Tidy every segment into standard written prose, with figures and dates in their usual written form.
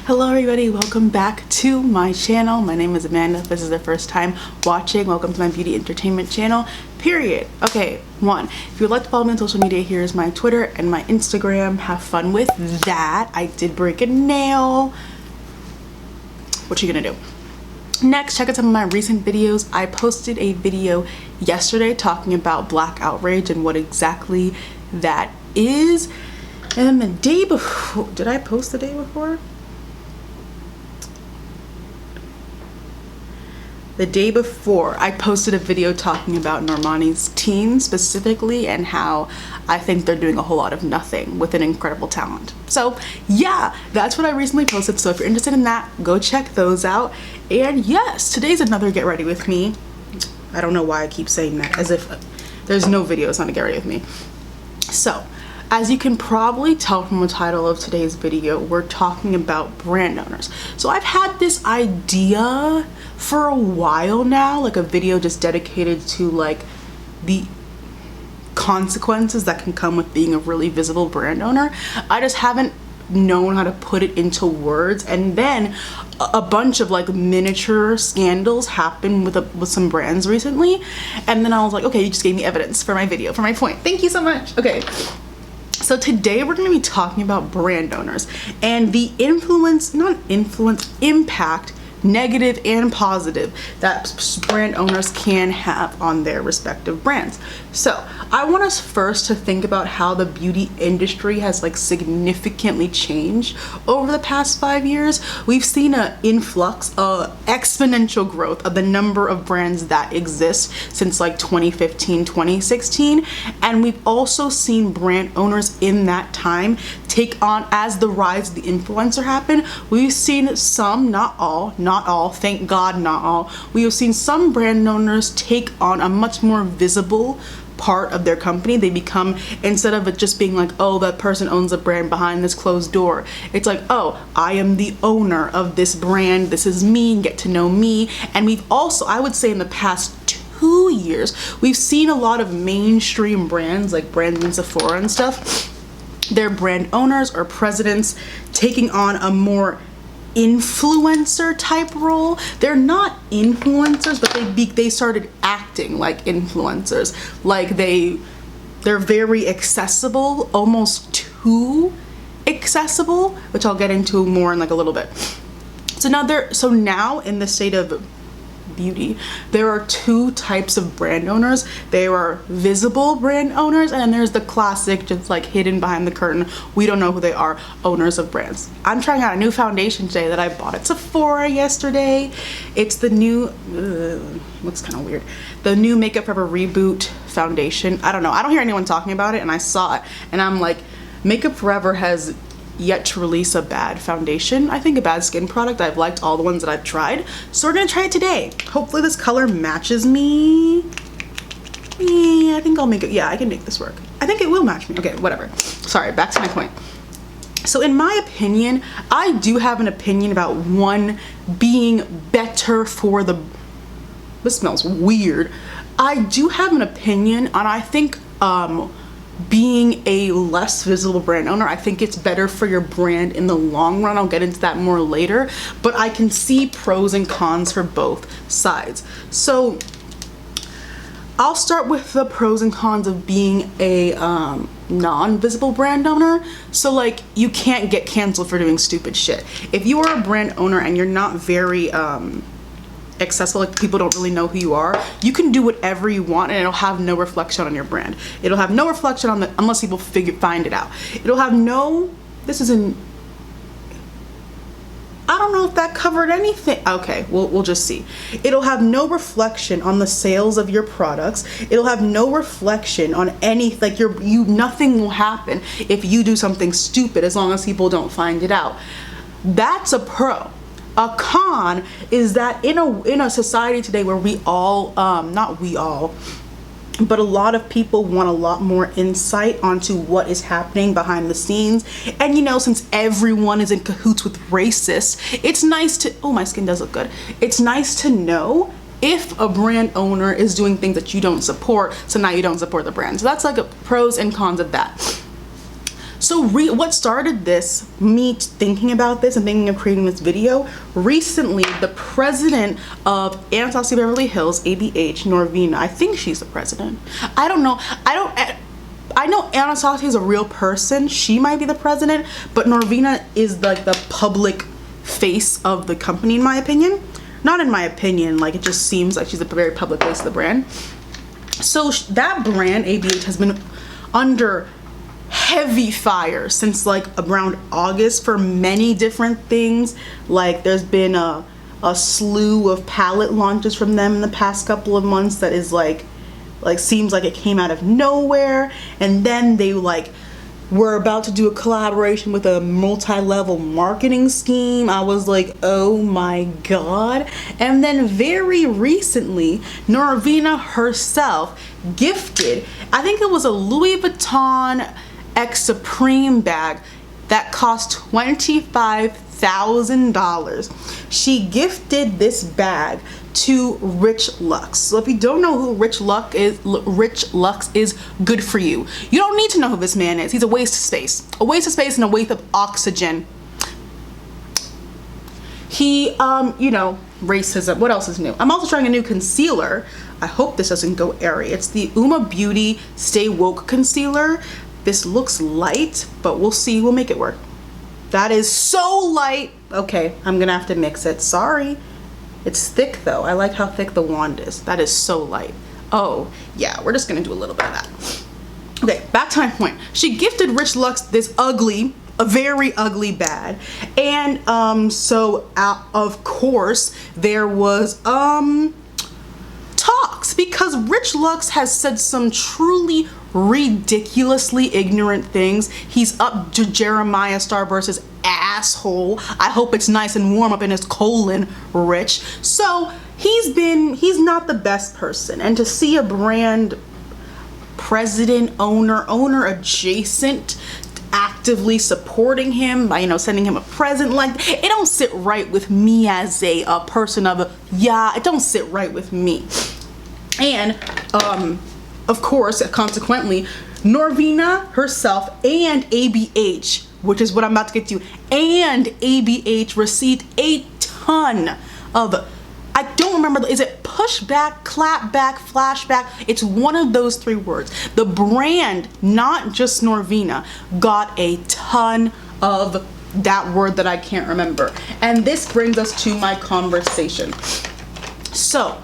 Hello everybody, welcome back to my channel. My name is Amanda. If this is the first time watching, welcome to my beauty entertainment channel, period. Okay, if you would like to follow me on social media, here's my Twitter and my Instagram. Have fun with that. I did break a nail. What you gonna do? Next, check out some of my recent videos. I posted a video yesterday talking about black outrage and what exactly that is. And then the day before, did I post the day before? The day before, I posted a video talking about Normani's teen specifically and how I think they're doing a whole lot of nothing with an incredible talent. So yeah, that's what I recently posted. So if you're interested in that, go check those out. And yes, today's another Get Ready With Me. I don't know why I keep saying that, as if there's no video, it's not a Get Ready With Me. So, as you can probably tell from the title of today's video, we're talking about brand owners. So I've had this idea for a while now, like a video just dedicated to like the consequences that can come with being a really visible brand owner. I just haven't known how to put it into words, and then a bunch of like miniature scandals happened with some brands recently, and then I was like, okay, you just gave me evidence for my video, for my point. Thank you so much. Okay. So today we're going to be talking about brand owners and the impact, negative and positive, that brand owners can have on their respective brands. So I want us first to think about how the beauty industry has like significantly changed over the past 5 years. We've seen an influx, exponential growth of the number of brands that exist since like 2015, 2016. And we've also seen brand owners in that time take on, as the rise of the influencer happened, we've seen some, not all, thank God not all, we have seen some brand owners take on a much more visible part of their company. They become, instead of it just being like, oh, that person owns a brand behind this closed door, it's like, oh, I am the owner of this brand, this is me, get to know me. And we've also, I would say in the past 2 years, we've seen a lot of mainstream brands like brands in Sephora and stuff, their brand owners or presidents taking on a more influencer type role. They're not influencers, but they started acting like influencers. Like they're very accessible, almost too accessible, which I'll get into more in like a little bit. So now in the state of beauty, there are two types of brand owners. There are visible brand owners, and then there's the classic, just like hidden behind the curtain, we don't know who they are, owners of brands. I'm trying out a new foundation today that I bought at Sephora yesterday. It's the new, looks kind of weird, the new Makeup Forever Reboot foundation. I don't know, I don't hear anyone talking about it, and I saw it and I'm like, Makeup Forever has yet to release a bad foundation, I think a bad skin product. I've liked all the ones that I've tried, so we're gonna try it today. Hopefully this color matches me. Yeah, I think I'll make it, yeah, I can make this work. I think it will match me. Okay, whatever. Sorry, back to my point. So in my opinion, I do have an opinion about one being better for the, this smells weird. I do have an opinion, and I think being a less visible brand owner, I think it's better for your brand in the long run. I'll get into that more later, but I can see pros and cons for both sides. So I'll start with the pros and cons of being a non-visible brand owner. So like, you can't get canceled for doing stupid shit. If you are a brand owner and you're not very accessible, like people don't really know who you are, you can do whatever you want and it'll have no reflection on your brand. It'll have no reflection on unless people find it out. It'll have no, this is in, I don't know if that covered anything. Okay, we'll just see. It'll have no reflection on the sales of your products. It'll have no reflection on any, like nothing will happen if you do something stupid as long as people don't find it out. That's a pro. A con is that in a society today where we all, not we all, but a lot of people want a lot more insight onto what is happening behind the scenes. And you know, since everyone is in cahoots with racists, it's nice to, oh, my skin does look good. It's nice to know if a brand owner is doing things that you don't support, so now you don't support the brand. So that's like a pros and cons of that. So what started this, me thinking about this and thinking of creating this video, recently the president of Anastasia Beverly Hills, ABH, Norvina, I think she's the president. I don't know. I know Anastasia is a real person. She might be the president, but Norvina is like the public face of the company, in my opinion. Not in my opinion, like it just seems like she's a very public face of the brand. So that brand, ABH, has been under heavy fire since like around August for many different things. Like there's been a slew of palette launches from them in the past couple of months that is like seems like it came out of nowhere. And then they like were about to do a collaboration with a multi-level marketing scheme. I was like, oh my god. And then very recently, Norvina herself gifted, I think it was a Louis Vuitton X Supreme bag that cost $25,000. She gifted this bag to Rich Lux. So if you don't know who Rich Lux is, good for you. You don't need to know who this man is. He's a waste of space. A waste of space and a waste of oxygen. He, you know, racism. What else is new? I'm also trying a new concealer. I hope this doesn't go airy. It's the Uoma Beauty Stay Woke Concealer. This looks light, but we'll see. We'll make it work. That is so light. Okay, I'm gonna have to mix it. Sorry. It's thick though. I like how thick the wand is. That is so light. Oh, yeah, we're just gonna do a little bit of that. Okay, back to my point. She gifted Rich Lux this ugly, a very ugly bag. And so of course there was talks, because Rich Lux has said some truly ridiculously ignorant things. He's up to Jeremiah Starburst's asshole. I hope it's nice and warm up in his colon, Rich. So he's not the best person. And to see a brand president, owner adjacent actively supporting him by, you know, sending him a present, like, it don't sit right with me as a person of it don't sit right with me. And of course, consequently, Norvina herself and ABH, which is what I'm about to get to, and ABH received a ton of, I don't remember, is it pushback, clapback, flashback? It's one of those three words. The brand, not just Norvina, got a ton of that word that I can't remember. And this brings us to my conversation. So,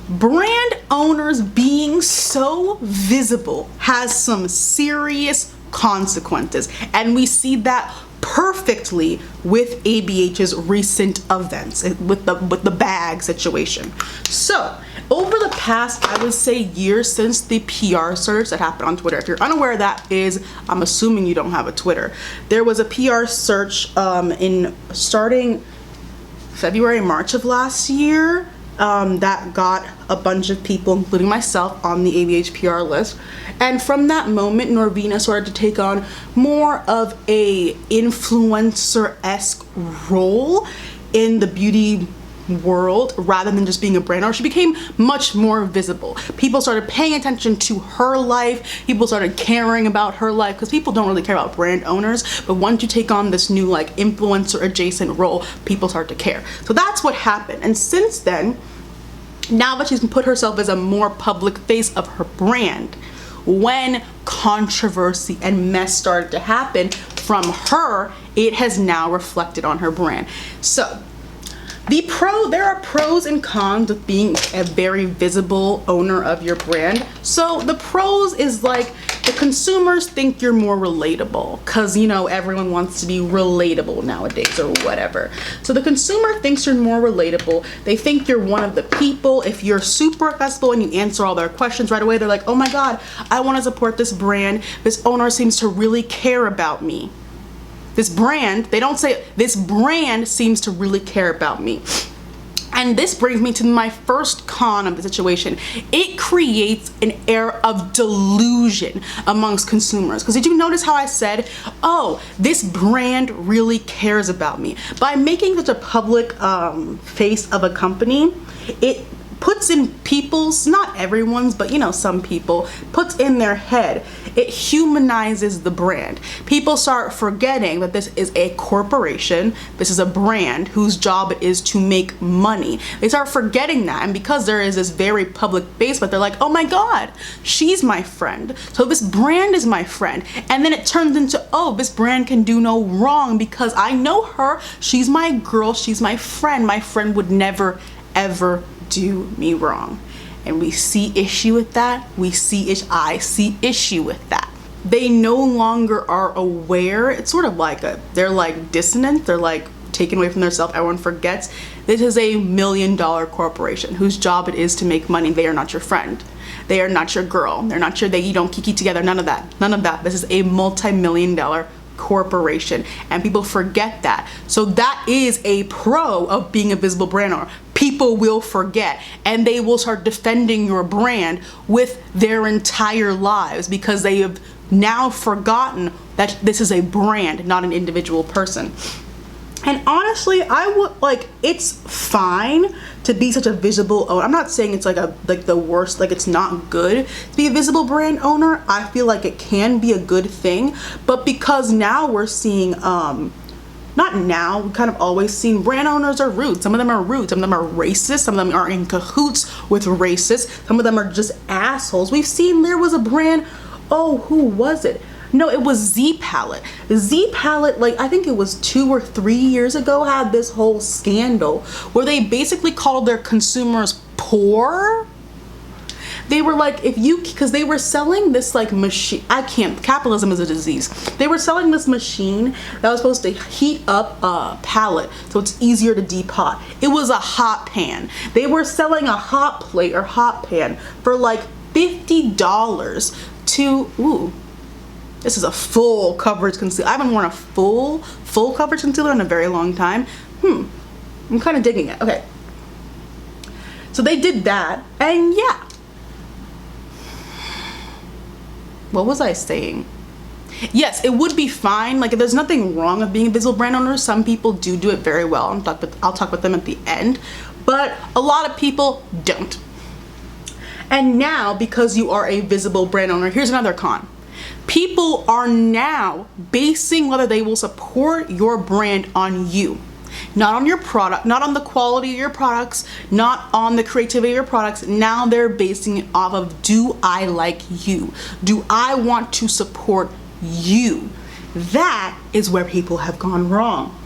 brand owners being so visible has some serious consequences, and we see that perfectly with ABH's recent events with the bag situation. So over the past, I would say, years since the PR search that happened on Twitter, if you're unaware of that is, I'm assuming you don't have a Twitter. There was a PR search in starting February, March of last year. That got a bunch of people, including myself, on the ABH PR list. And from that moment, Norvina started to take on more of a influencer-esque role in the beauty world rather than just being a brand owner. She became much more visible. People started paying attention to her life. People started caring about her life, because people don't really care about brand owners, but once you take on this new like influencer adjacent role, people start to care. So that's what happened. And since then, now that she's put herself as a more public face of her brand, when controversy and mess started to happen from her, it has now reflected on her brand. So there are pros and cons of being a very visible owner of your brand. So the pros is like, the consumers think you're more relatable, because, you know, everyone wants to be relatable nowadays or whatever. So the consumer thinks you're more relatable. They think you're one of the people. If you're super accessible and you answer all their questions right away, they're like, oh my god, I want to support this brand. This owner seems to really care about me. This brand, they don't say, this brand seems to really care about me. And this brings me to my first con of the situation. It creates an air of delusion amongst consumers. Because did you notice how I said, oh, this brand really cares about me? By making such a public face of a company, it puts in people's, not everyone's, but you know, some people, puts in their head, it humanizes the brand. People start forgetting that this is a corporation, this is a brand whose job it is to make money. They start forgetting that, and because there is this very public base, but they're like, oh my god, she's my friend, so this brand is my friend. And then it turns into, oh, this brand can do no wrong because I know her, she's my girl, she's my friend would never ever do me wrong. And we see issue with that. I see issue with that. They no longer are aware. It's sort of like they're like dissonant. They're like taken away from themselves. Everyone forgets this is a $1 million corporation whose job it is to make money. They are not your friend. They are not your girl. They're not your, you don't kiki together. None of that. None of that. This is a multi-million-dollar corporation, and people forget that. So that is a pro of being a visible brand owner. People will forget, and they will start defending your brand with their entire lives because they have now forgotten that this is a brand, not an individual person. And honestly, I would like, it's fine to be such a visible owner. I'm not saying it's like the worst, like it's not good to be a visible brand owner. I feel like it can be a good thing, but because now we're seeing not now, we've kind of always seen brand owners are rude. Some of them are rude, some of them are racist, some of them are in cahoots with racists, some of them are just assholes. We've seen, there was a brand, oh, who was it? No, it was Z Palette. Z Palette, like I think it was 2 or 3 years ago, had this whole scandal where they basically called their consumers poor. They were like, if you, because they were selling this like machine, capitalism is a disease. They were selling this machine that was supposed to heat up a palette so it's easier to depot. It was a hot pan. They were selling a hot plate or hot pan for like $50 to, ooh, this is a full coverage concealer. I haven't worn a full coverage concealer in a very long time. I'm kind of digging it. Okay. So they did that, and yeah. What was I saying? Yes, it would be fine. Like, there's nothing wrong with being a visible brand owner. Some people do it very well. I'll talk with them at the end. But a lot of people don't. And now, because you are a visible brand owner, here's another con. People are now basing whether they will support your brand on you. Not on your product, not on the quality of your products, not on the creativity of your products. Now they're basing it off of, do I like you? Do I want to support you? That is where people have gone wrong.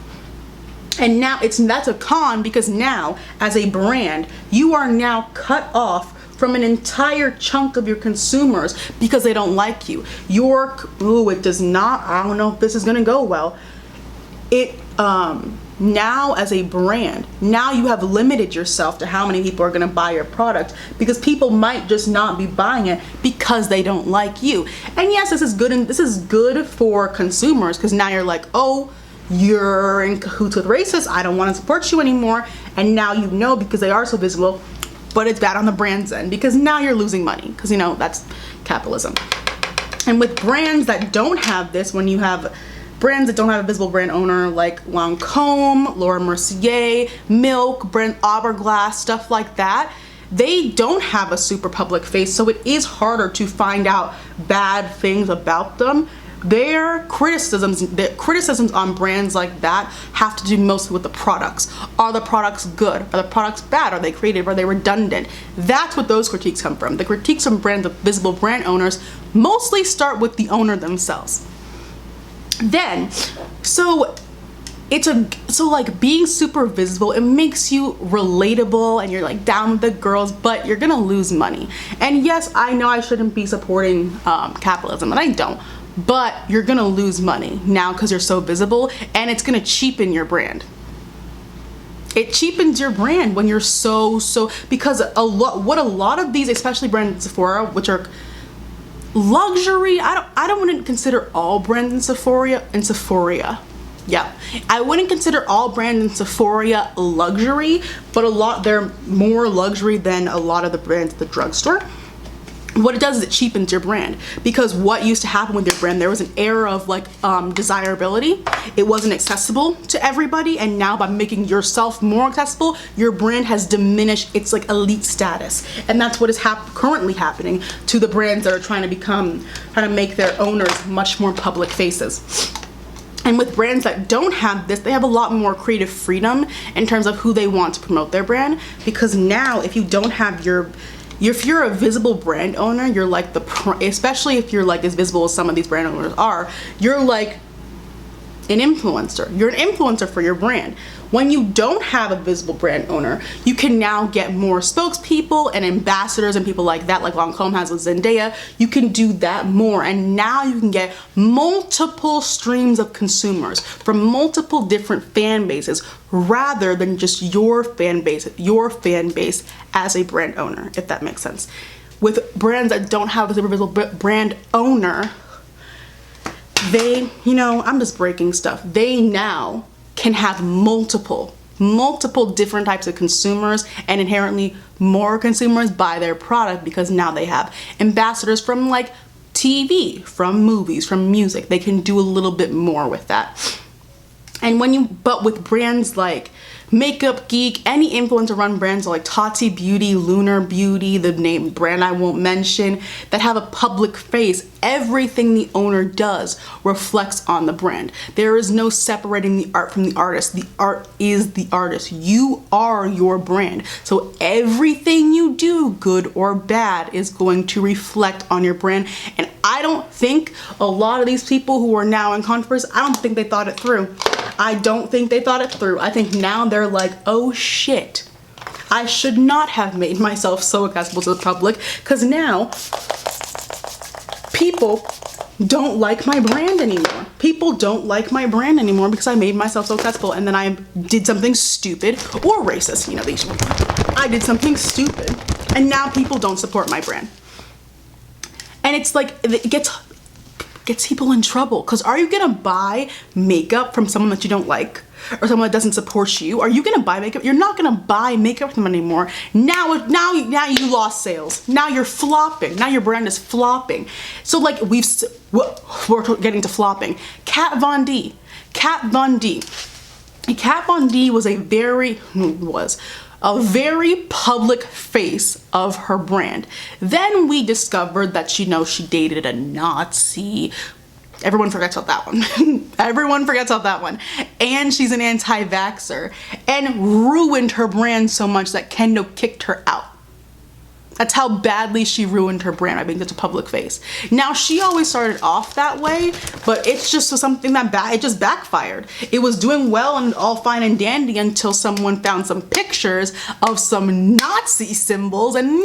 And now that's a con, because now as a brand, you are now cut off from an entire chunk of your consumers because they don't like you. It does not, I don't know if this is gonna go well. Now as a brand, now you have limited yourself to how many people are gonna buy your product, because people might just not be buying it because they don't like you. And yes, this is good, and this is good for consumers, because now you're like, oh, you're in cahoots with racists, I don't want to support you anymore. And now you know, because they are so visible. But it's bad on the brand's end, because now you're losing money, because you know that's capitalism. And with brands that don't have this, when you have brands that don't have a visible brand owner like Lancome, Laura Mercier, Milk, brand Hourglass, stuff like that, they don't have a super public face, so it is harder to find out bad things about them. Their criticisms on brands like that have to do mostly with the products. Are the products good? Are the products bad? Are they creative? Are they redundant? That's what those critiques come from. The critiques from brands of visible brand owners mostly start with the owner themselves. Then, so like being super visible, it makes you relatable, and you're like down with the girls, but you're gonna lose money. And yes, I know I shouldn't be supporting capitalism, and I don't. But you're gonna lose money now because you're so visible, and it's gonna cheapen your brand. It cheapens your brand when you're so because what a lot of these, especially brands Sephora, which are luxury, I don't want to consider all brands in Sephora. Yeah, I wouldn't consider all brands in Sephora luxury, but they're more luxury than a lot of the brands at the drugstore. what it does is it cheapens your brand, because what used to happen with your brand, there was an era of like desirability. It wasn't accessible to everybody, and now by making yourself more accessible, your brand has diminished its like elite status. And that's what is currently happening to the brands that are trying to make their owners much more public faces. And with brands that don't have this, they have a lot more creative freedom in terms of who they want to promote their brand, because now if you don't have if you're a visible brand owner, you're like especially if you're like as visible as some of these brand owners are, you're like an influencer. You're an influencer for your brand. When you don't have a visible brand owner, you can now get more spokespeople and ambassadors and people like that, like Lancome has with Zendaya. You can do that more, and now you can get multiple streams of consumers from multiple different fan bases, rather than just your fan base as a brand owner, if that makes sense. With brands that don't have a visible brand owner, they, I'm just breaking stuff. They now can have multiple different types of consumers, and inherently more consumers buy their product because now they have ambassadors from like TV, from movies, from music. They can do a little bit more with that. And but with brands like Makeup Geek, any influencer run brands like Tati Beauty, Lunar Beauty, the name brand I won't mention, that have a public face, everything the owner does reflects on the brand. There is no separating the art from the artist. The art is the artist. You are your brand. So everything you do, good or bad, is going to reflect on your brand. And I don't think a lot of these people who are now in controversy, I don't think they thought it through. I don't think they thought it through. I think now they're like, oh shit, I should not have made myself so accessible to the public, because now people don't like my brand anymore. People don't like my brand anymore because I made myself so accessible, and then I did something stupid or racist, I did something stupid, and now people don't support my brand. And it's like, it gets people in trouble, because are you gonna buy makeup from someone that you don't like, or someone that doesn't support you? Are you gonna buy makeup? You're not gonna buy makeup from them anymore. Now you lost sales. Now you're flopping. Now your brand is flopping. So like we're getting to flopping. Kat Von D was a very public face of her brand. Then we discovered that she dated a Nazi. Everyone forgets about that one. Everyone forgets about that one. And she's an anti-vaxxer, and ruined her brand so much that Kendall kicked her out. That's how badly she ruined her brand by being such a public face. Now, she always started off that way, but it's just something that it just backfired. It was doing well and all fine and dandy until someone found some pictures of some Nazi symbols, and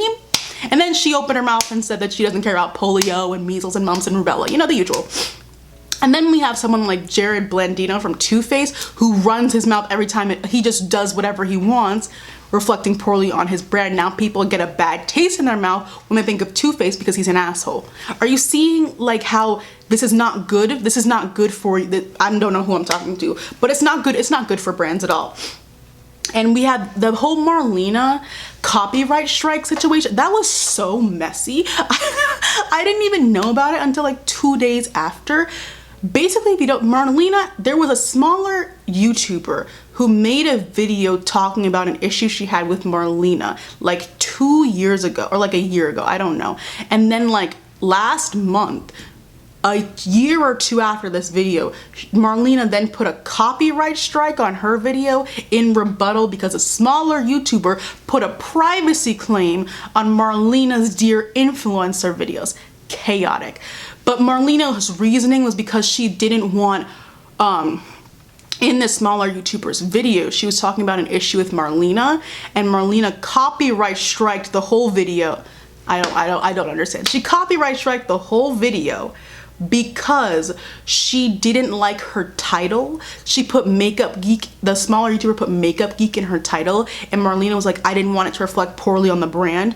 then she opened her mouth and said that she doesn't care about polio and measles and mumps and rubella, the usual. And then we have someone like Jared Blandino from Too Faced, who runs his mouth every time he just does whatever he wants, reflecting poorly on his brand. Now people get a bad taste in their mouth when they think of Too Faced because he's an asshole. Are you seeing like how this is not good? This is not good for, I don't know who I'm talking to, but it's not good. It's not good for brands at all. And we had the whole Marlena copyright strike situation. That was so messy. I didn't even know about it until like 2 days after. Basically, if you don't, Marlena, there was a smaller YouTuber who made a video talking about an issue she had with Marlena like 2 years ago, or like a year ago, I don't know. And then like last month, a year or two after this video, Marlena then put a copyright strike on her video in rebuttal because a smaller YouTuber put a privacy claim on Marlena's Dear Influencer videos. Chaotic. But Marlena's reasoning was because she didn't want, in this smaller YouTuber's video, she was talking about an issue with Marlena, and Marlena copyright striked the whole video. I don't understand. She copyright striked the whole video because she didn't like her title. She put Makeup Geek, the smaller YouTuber put Makeup Geek in her title, and Marlena was like, I didn't want it to reflect poorly on the brand.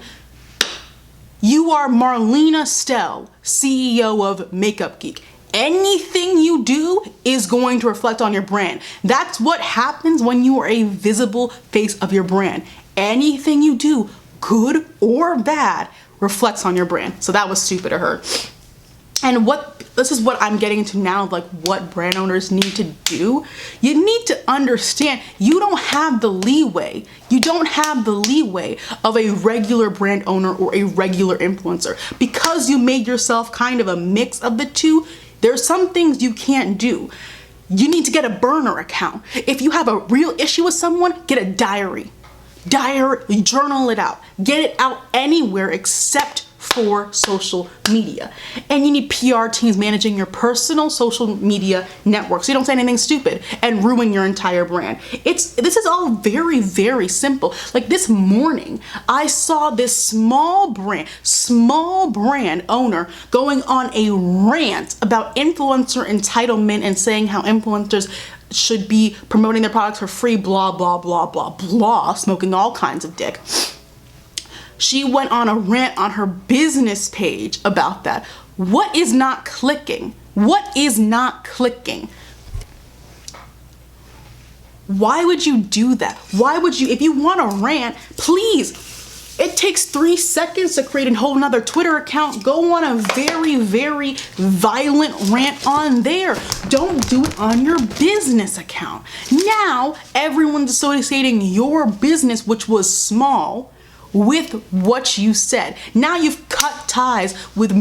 You are Marlena Stell, CEO of Makeup Geek. Anything you do is going to reflect on your brand. That's what happens when you are a visible face of your brand. Anything you do, good or bad, reflects on your brand. So that was stupid of her. And this is what I'm getting to now, like what brand owners need to do. You need to understand you don't have the leeway. You don't have the leeway of a regular brand owner or a regular influencer. Because you made yourself kind of a mix of the two, there's some things you can't do. You need to get a burner account. If you have a real issue with someone, get a diary. Journal it out. Get it out anywhere except for social media. And you need PR teams managing your personal social media network so you don't say anything stupid and ruin your entire brand. This is all very, very simple. Like this morning, I saw this small brand owner going on a rant about influencer entitlement and saying how influencers should be promoting their products for free, blah, blah, blah, blah, blah, smoking all kinds of dick. She went on a rant on her business page about that. What is not clicking? What is not clicking? Why would you do that? Why would you, if you want to rant, please, it takes 3 seconds to create a whole nother Twitter account. Go on a very, very violent rant on there. Don't do it on your business account. Now, everyone's associating your business, which was small, with what you said. Now you've cut ties with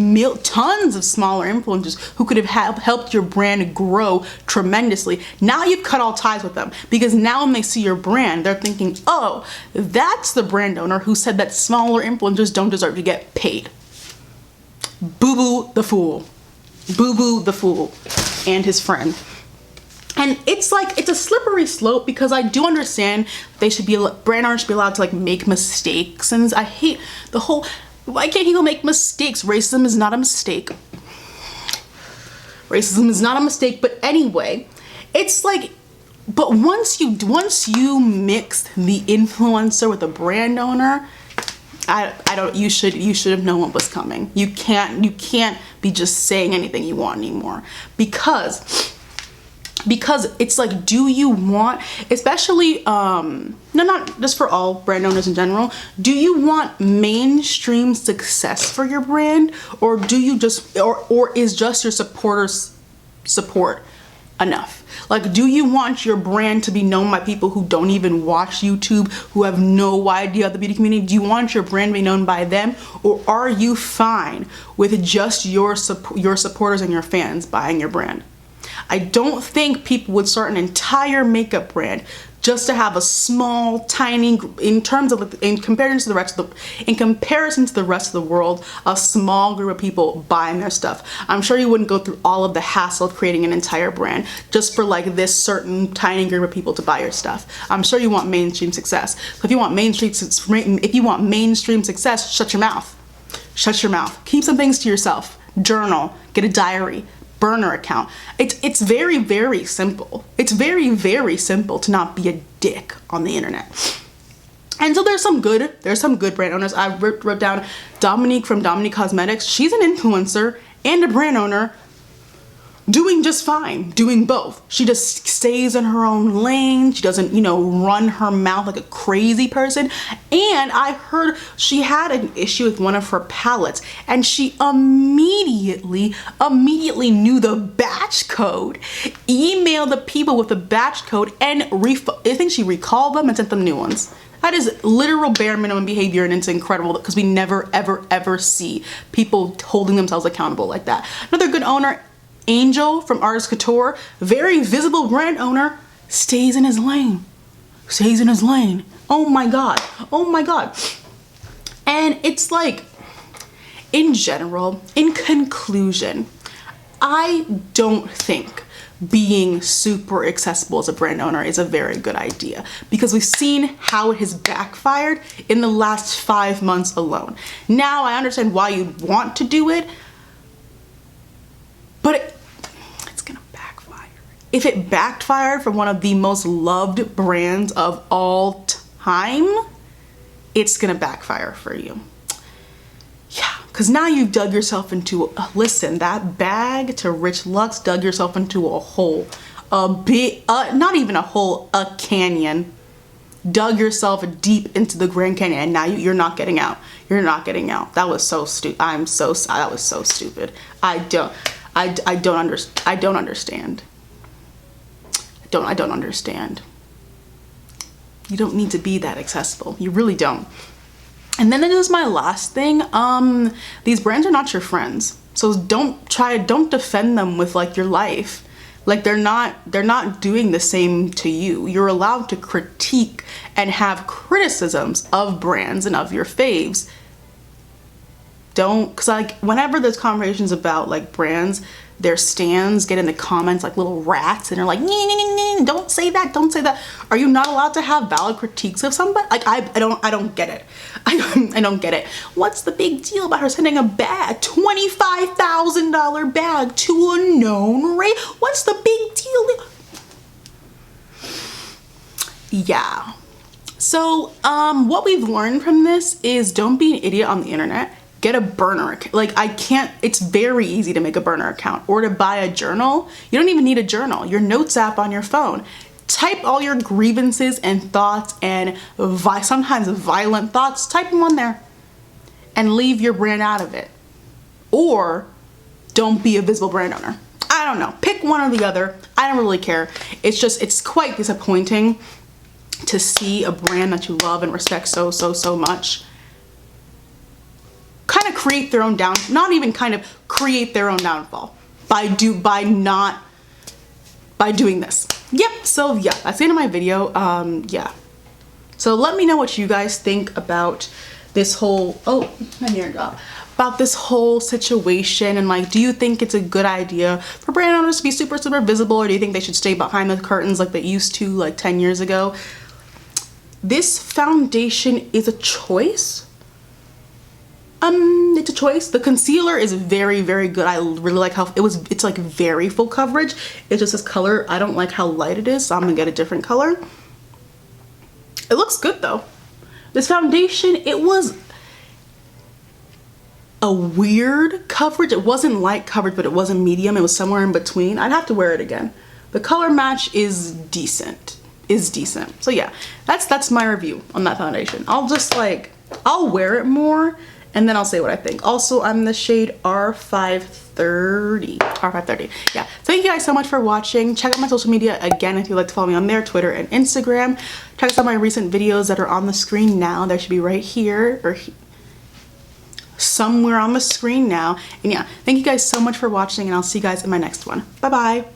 tons of smaller influencers who could have helped your brand grow tremendously. Now you've cut all ties with them because now when they see your brand, they're thinking, oh, that's the brand owner who said that smaller influencers don't deserve to get paid. Boo-boo the fool. Boo-boo the fool and his friend. And it's like, it's a slippery slope because I do understand brand owners should be allowed to like make mistakes. And I hate the whole, why can't people make mistakes? Racism is not a mistake. Racism is not a mistake, but anyway, it's like, but once you mix the influencer with a brand owner, you should have known what was coming. You can't be just saying anything you want anymore because it's like, do you want, especially, no, not just for all brand owners in general, do you want mainstream success for your brand, or do you just, or is just your supporters support enough? Like, do you want your brand to be known by people who don't even watch YouTube, who have no idea of the beauty community? Do you want your brand to be known by them, or are you fine with just your supporters and your fans buying your brand? I don't think people would start an entire makeup brand just to have a small, tiny, in comparison to the rest of the world, a small group of people buying their stuff. I'm sure you wouldn't go through all of the hassle of creating an entire brand just for like this certain tiny group of people to buy your stuff. I'm sure you want mainstream success. So if you want mainstream success, shut your mouth. Shut your mouth. Keep some things to yourself. Journal. Get a diary. Burner account. It's very, very simple. It's very, very simple to not be a dick on the internet. And so there's some good brand owners. I wrote down Dominique from Dominique Cosmetics. She's an influencer and a brand owner doing just fine, doing both. She just stays in her own lane. She doesn't, run her mouth like a crazy person. And I heard she had an issue with one of her palettes and she immediately knew the batch code, emailed the people with the batch code, and I think she recalled them and sent them new ones. That is literal bare minimum behavior, and it's incredible because we never, ever, ever see people holding themselves accountable like that. Another good owner, Angel from Artist Couture, very visible brand owner, stays in his lane. Stays in his lane. Oh my God. Oh my God. And it's like, in general, in conclusion, I don't think being super accessible as a brand owner is a very good idea because we've seen how it has backfired in the last 5 months alone. Now I understand why you'd want to do it, but it's gonna backfire. If it backfired from one of the most loved brands of all time, it's gonna backfire for you. Yeah, because now you've dug yourself into, listen, that bag to Rich Luxe dug yourself into a hole. Not even a hole, a canyon. dug yourself deep into the Grand Canyon and now you're not getting out. You're not getting out. That was so stupid. That was so stupid. I don't understand. I don't understand. You don't need to be that accessible. You really don't. And then this is my last thing. These brands are not your friends. So don't defend them with like your life. Like they're not doing the same to you. You're allowed to critique and have criticisms of brands and of your faves. Cause like whenever there's conversations about like brands, their stans get in the comments like little rats and they're like, don't say that, don't say that. Are you not allowed to have valid critiques of somebody? Like I don't get it. I don't get it. What's the big deal about her sending a bag, $25,000 bag to a known race? What's the big deal? Yeah. So what we've learned from this is don't be an idiot on the internet. Get a burner. Like it's very easy to make a burner account or to buy a journal. You don't even need a journal. Your notes app on your phone. Type all your grievances and thoughts and sometimes violent thoughts, type them on there and leave your brand out of it. Or don't be a visible brand owner. I don't know. Pick one or the other. I don't really care. It's quite disappointing to see a brand that you love and respect so much kind of create their own create their own downfall by doing this. Yep. So yeah, that's the end of my video. Yeah. So let me know what you guys think about this whole, about this whole situation, and like, do you think it's a good idea for brand owners to be super visible, or do you think they should stay behind the curtains like they used to like 10 years ago? This foundation is a choice. It's a choice. The concealer is very good. I really like how it's like very full coverage. It's just this color. I don't like how light it is, so I'm gonna get a different color. It looks good though. This foundation, it was a weird coverage. It wasn't light coverage, but it wasn't medium. It was somewhere in between. I'd have to wear it again. The color match is decent. So yeah, that's my review on that foundation. I'll wear it more and then I'll say what I think. Also, I'm the shade R530. Yeah. So thank you guys so much for watching. Check out my social media again if you'd like to follow me on there, Twitter and Instagram. Check out my recent videos that are on the screen now. They should be right here or somewhere on the screen now. And yeah, thank you guys so much for watching, and I'll see you guys in my next one. Bye bye.